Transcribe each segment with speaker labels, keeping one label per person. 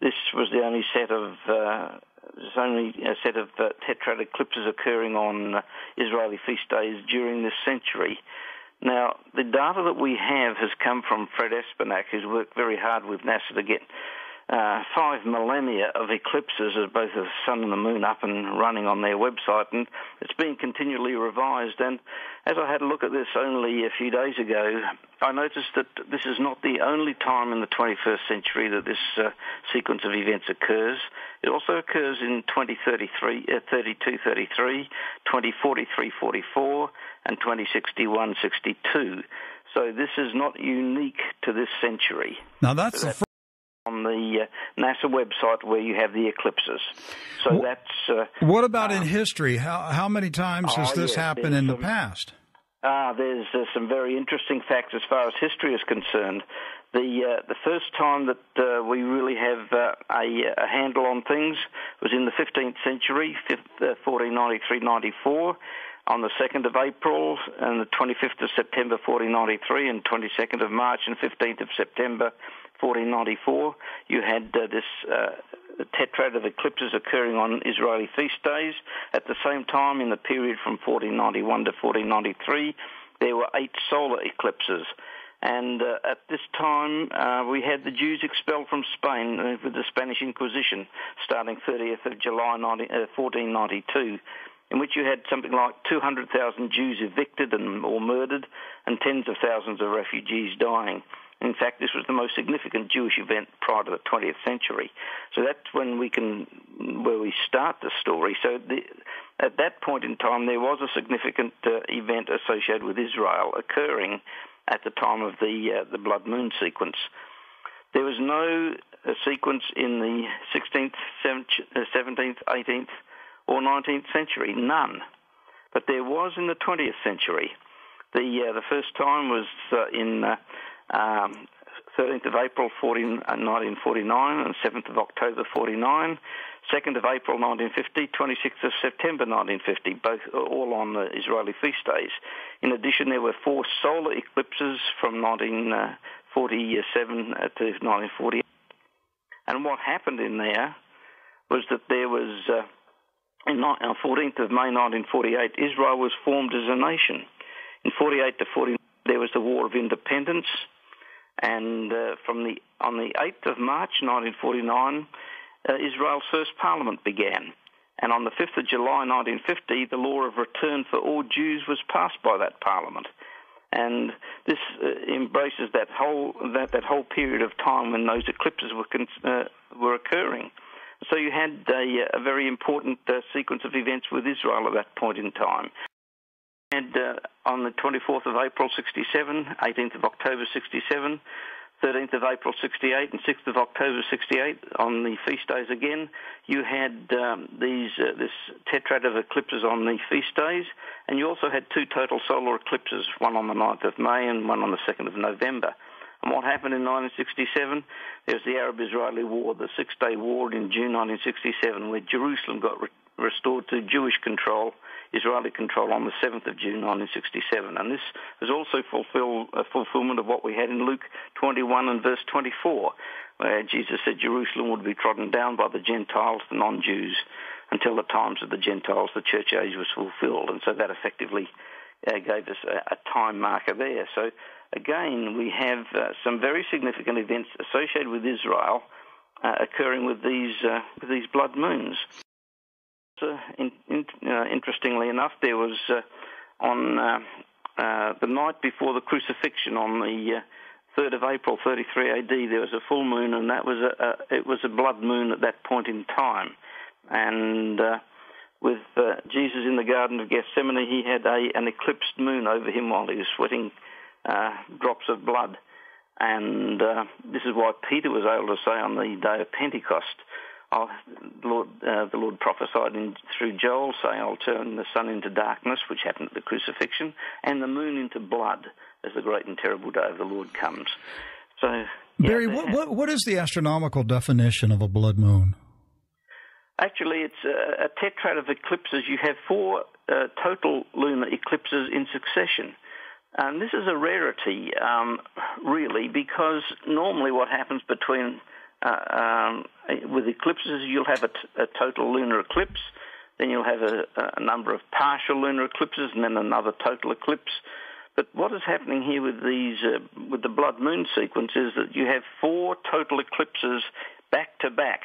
Speaker 1: This was the only set of tetrad eclipses occurring on Israeli feast days during this century. Now, the data that we have has come from Fred Espenak, who's worked very hard with NASA to get 5 millennia of eclipses of both the sun and the moon up and running on their website, and it's been continually revised. And as I had a look at this only a few days ago, I noticed that this is not the only time in the 21st century that this sequence of events occurs. It also occurs in 3233, 2043-44, and 2061-62. So this is not unique to this century.
Speaker 2: Now that's
Speaker 1: on the NASA website where you have the eclipses. So that's...
Speaker 2: what about in history? How many times has this happened in the past?
Speaker 1: There's some very interesting facts as far as history is concerned. The first time that we really have a handle on things was in the 15th century, 1493-94, on the 2nd of April and the 25th of September 1493 and 22nd of March and 15th of September 1494, you had this tetrad of eclipses occurring on Israeli feast days. At the same time, in the period from 1491 to 1493, there were 8 solar eclipses. And at this time, we had the Jews expelled from Spain with the Spanish Inquisition, starting 30th of July 1492, in which you had something like 200,000 Jews evicted or murdered, and tens of thousands of refugees dying. In fact, this was the most significant Jewish event prior to the 20th century. So that's when we start the story. So at that point in time, there was a significant event associated with Israel occurring at the time of the blood moon sequence. There was no sequence in the 16th, 17th, 18th, or 19th century, none. But there was in the 20th century. The first time was in 13th of April 1949 and 7th of October 49, 2nd of April 1950, 26th of September 1950, both all on the Israeli feast days. In addition, there were 4 solar eclipses from 1947 to 1948. And what happened in there was that there was, on 14th of May 1948, Israel was formed as a nation. In 48 to 49, there was the War of Independence. And on the 8th of March 1949, Israel's first parliament began. And on the 5th of July 1950, the law of return for all Jews was passed by that parliament. And this embraces that whole period of time when those eclipses were occurring. So you had a very important sequence of events with Israel at that point in time. And on the 24th of April 67, 18th of October 67, 13th of April 68, and 6th of October 68, on the feast days again, you had this tetrad of eclipses on the feast days, and you also had 2 total solar eclipses, one on the 9th of May and one on the 2nd of November. And what happened in 1967? There was the Arab-Israeli War, the 6-day war in June 1967, where Jerusalem got restored to Jewish control, Israeli control, on the 7th of June 1967. And this was also a fulfillment of what we had in Luke 21 and verse 24, where Jesus said Jerusalem would be trodden down by the Gentiles, the non-Jews, until the times of the Gentiles, the church age, was fulfilled. And so that effectively gave us a time marker there. So again, we have some very significant events associated with Israel occurring with these blood moons. Interestingly enough, there was on the night before the crucifixion, on the 3rd of April 33 AD, there was a full moon, and that was it was a blood moon at that point in time. And with Jesus in the Garden of Gethsemane, he had an eclipsed moon over him while he was sweating drops of blood. And this is why Peter was able to say on the day of Pentecost, the Lord prophesied through Joel, saying, I'll turn the sun into darkness, which happened at the crucifixion, and the moon into blood as the great and terrible day of the Lord comes. So,
Speaker 2: Barry, what is the astronomical definition of a blood moon?
Speaker 1: Actually, it's a tetrad of eclipses. You have 4 total lunar eclipses in succession. And this is a rarity, really, because normally what happens between with eclipses, you'll have a total lunar eclipse, then you'll have a number of partial lunar eclipses, and then another total eclipse. But what is happening here with these, with the blood moon sequence, is that you have 4 total eclipses back to back.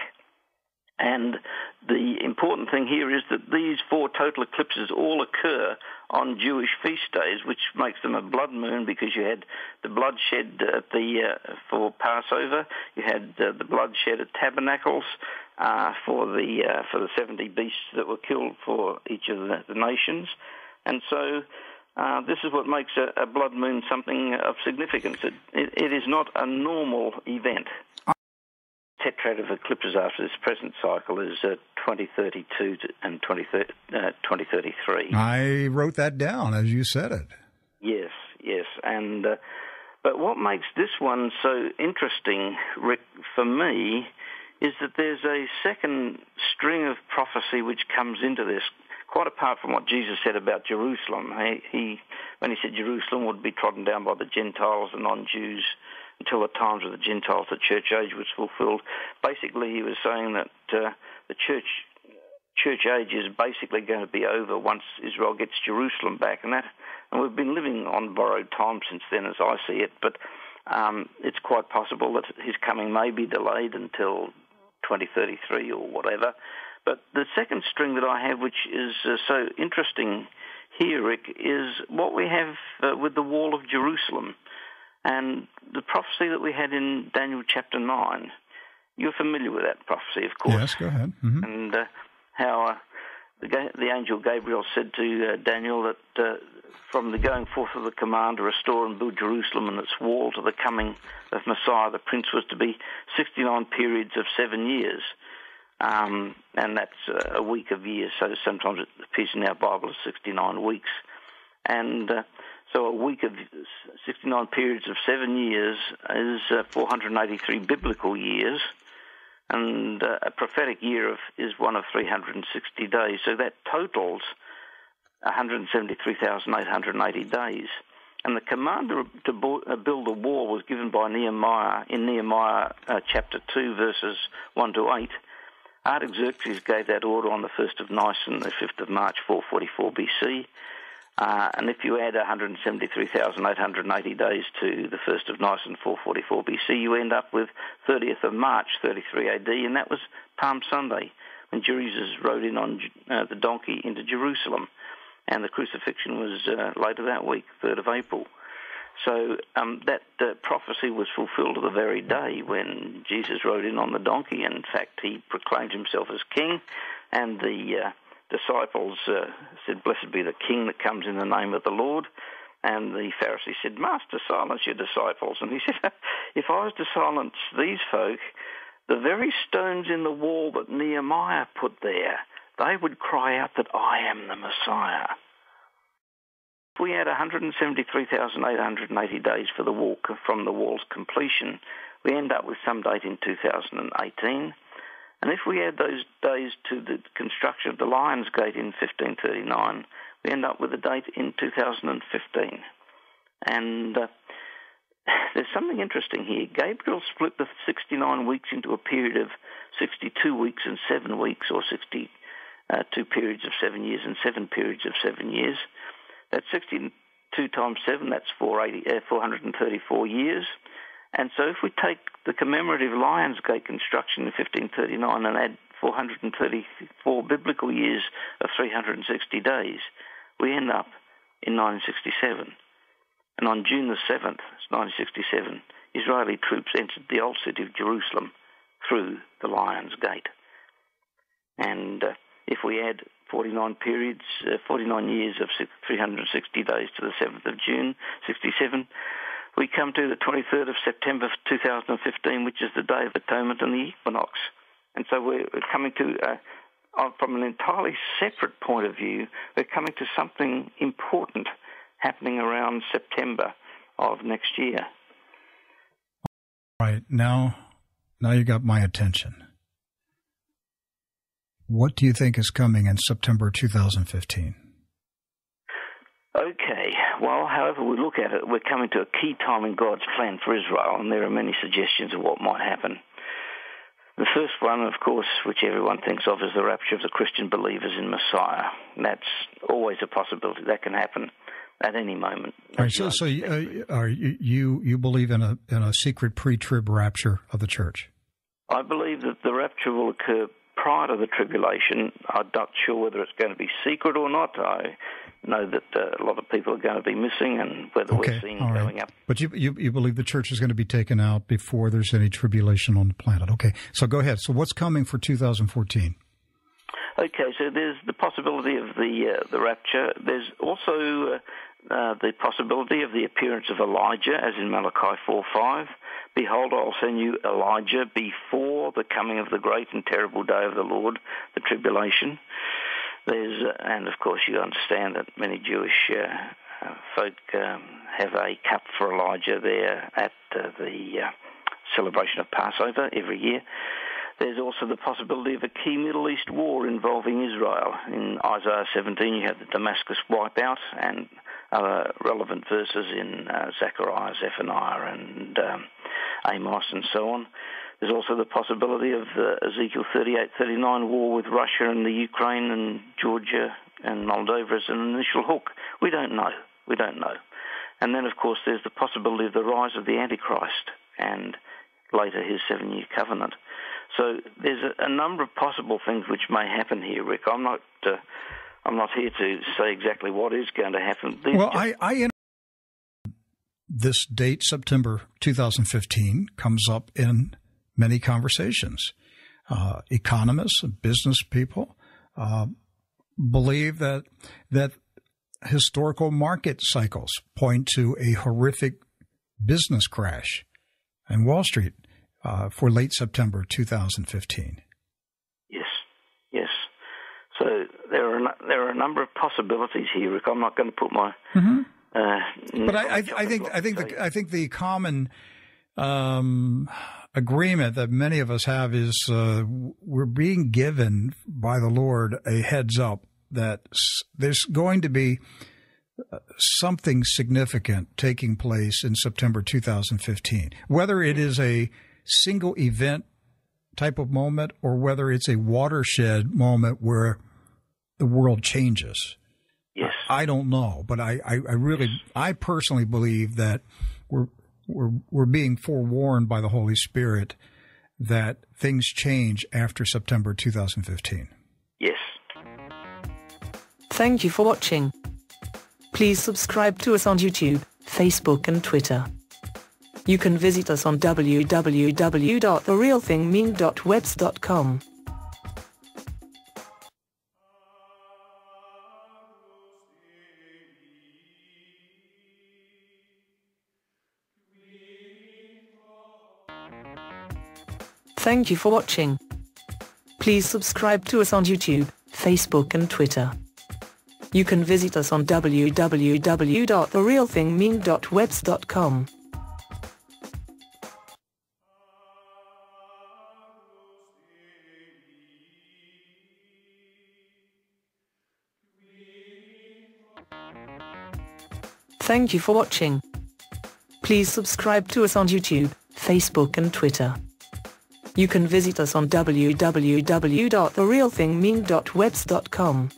Speaker 1: And the important thing here is that these 4 total eclipses all occur on Jewish feast days, which makes them a blood moon, because you had the bloodshed for Passover, you had the bloodshed at Tabernacles for the 70 beasts that were killed for each of the nations, and so this is what makes a blood moon something of significance. It is not a normal event. Tetrad of eclipses after this present cycle is 2032 and 2033.
Speaker 2: I wrote that down as you said it.
Speaker 1: Yes, and but what makes this one so interesting, Rick, for me, is that there's a second string of prophecy which comes into this, quite apart from what Jesus said about Jerusalem. When he said Jerusalem would be trodden down by the Gentiles and non-Jews until the times of the Gentiles, the church age was fulfilled. Basically, he was saying that the church age is basically going to be over once Israel gets Jerusalem back, and we've been living on borrowed time since then, as I see it. But it's quite possible that his coming may be delayed until 2033 or whatever. But the second string that I have, which is so interesting here, Rick, is what we have with the wall of Jerusalem. And the prophecy that we had in Daniel chapter 9, you're familiar with that prophecy, of course.
Speaker 2: Yes, go ahead. Mm-hmm.
Speaker 1: And how the angel Gabriel said to Daniel that from the going forth of the command to restore and build Jerusalem and its wall to the coming of Messiah, the Prince, was to be 69 periods of 7 years. And that's a week of years, so sometimes it appears in our Bible as 69 weeks. And so a week of 69 periods of 7 years is 483 biblical years, and a prophetic year is one of 360 days. So that totals 173,880 days. And the command to build a wall was given by Nehemiah in Nehemiah chapter 2, verses 1 to 8. Artaxerxes gave that order on the 1st of Nisan, the 5th of March, 444 BC. And if you add 173,880 days to the 1st of Nisan, 444 BC, you end up with 30th of March, 33 AD, and that was Palm Sunday, when Jesus rode in on the donkey into Jerusalem, and the crucifixion was later that week, 3rd of April. So that prophecy was fulfilled to the very day when Jesus rode in on the donkey. In fact, he proclaimed himself as king, and the disciples said, "Blessed be the King that comes in the name of the Lord." And the Pharisee said, "Master, silence your disciples." And he said, "If I was to silence these folk, the very stones in the wall that Nehemiah put there, they would cry out that I am the Messiah." If we add 173,880 days for the wall, from the wall's completion, we end up with some date in 2018. And if we add those days to the construction of the Lions Gate in 1539, we end up with a date in 2015. And there's something interesting here. Gabriel split the 69 weeks into a period of 62 weeks and 7 weeks, or 62 periods of 7 years and 7 periods of 7 years. That's 62 times 7, that's 434 years. And so if we take the commemorative Lions Gate construction in 1539 and add 434 biblical years of 360 days, we end up in 1967. And on June the 7th, 1967, Israeli troops entered the old city of Jerusalem through the Lions Gate. And if we add 49 years of 360 days to the 7th of June, 67, we come to the 23rd of September 2015, which is the Day of Atonement and the equinox. And so we're coming to, from an entirely separate point of view, we're coming to something important happening around September of next year.
Speaker 2: Right. Now you got my attention. What do you think is coming in September 2015?
Speaker 1: Okay. Well, however we look at it, we're coming to a key time in God's plan for Israel, and there are many suggestions of what might happen. The first one, of course, which everyone thinks of, is the rapture of the Christian believers in Messiah. That's always a possibility. That can happen at any moment.
Speaker 2: All right, so you believe in a secret pre-trib rapture of the church?
Speaker 1: I believe that the rapture will occur prior to the tribulation. I'm not sure whether it's going to be secret or not. I know that a lot of people are going to be missing, and whether we're seeing going up.
Speaker 2: But you believe the church is going to be taken out before there's any tribulation on the planet. Okay, so go ahead. So what's coming for 2014? Okay,
Speaker 1: so there's the possibility of the rapture. There's also the possibility of the appearance of Elijah, as in Malachi 4:5. Behold, I'll send you Elijah before the coming of the great and terrible day of the Lord, the tribulation. And of course you understand that many Jewish folk have a cup for Elijah there at the celebration of Passover every year. There's also the possibility of a key Middle East war involving Israel. In Isaiah 17 you have the Damascus wipeout, and other relevant verses in Zechariah, Zephaniah, and Amos, and so on. There's also the possibility of Ezekiel 38-39 war with Russia and the Ukraine and Georgia and Moldova as an initial hook. We don't know. And then, of course, there's the possibility of the rise of the Antichrist and later his 7-year covenant. So there's a number of possible things which may happen here, Rick. I'm not here to say exactly what is going to happen.
Speaker 2: This date, September 2015, comes up in many conversations. Economists and business people believe that historical market cycles point to a horrific business crash in Wall Street for late September 2015.
Speaker 1: Yes. So there are a number of possibilities here, Rick. I'm not going to put my.
Speaker 2: But I think the common agreement that many of us have is we're being given by the Lord a heads up that there's going to be something significant taking place in September 2015, whether it is a single event type of moment or whether it's a watershed moment where the world changes.
Speaker 1: Yes.
Speaker 2: I don't know, but I personally believe that we're being forewarned by the Holy Spirit that things change after September 2015.
Speaker 1: Yes.
Speaker 3: Thank you for watching. Please subscribe to us on YouTube, Facebook and Twitter. You can visit us on www.therealthingmean.webs.com. Thank you for watching. Please subscribe to us on YouTube, Facebook and Twitter. You can visit us on www.therealthingmean.webs.com. Thank you for watching. Please subscribe to us on YouTube, Facebook and Twitter. You can visit us on www.therealthingmean.webs.com.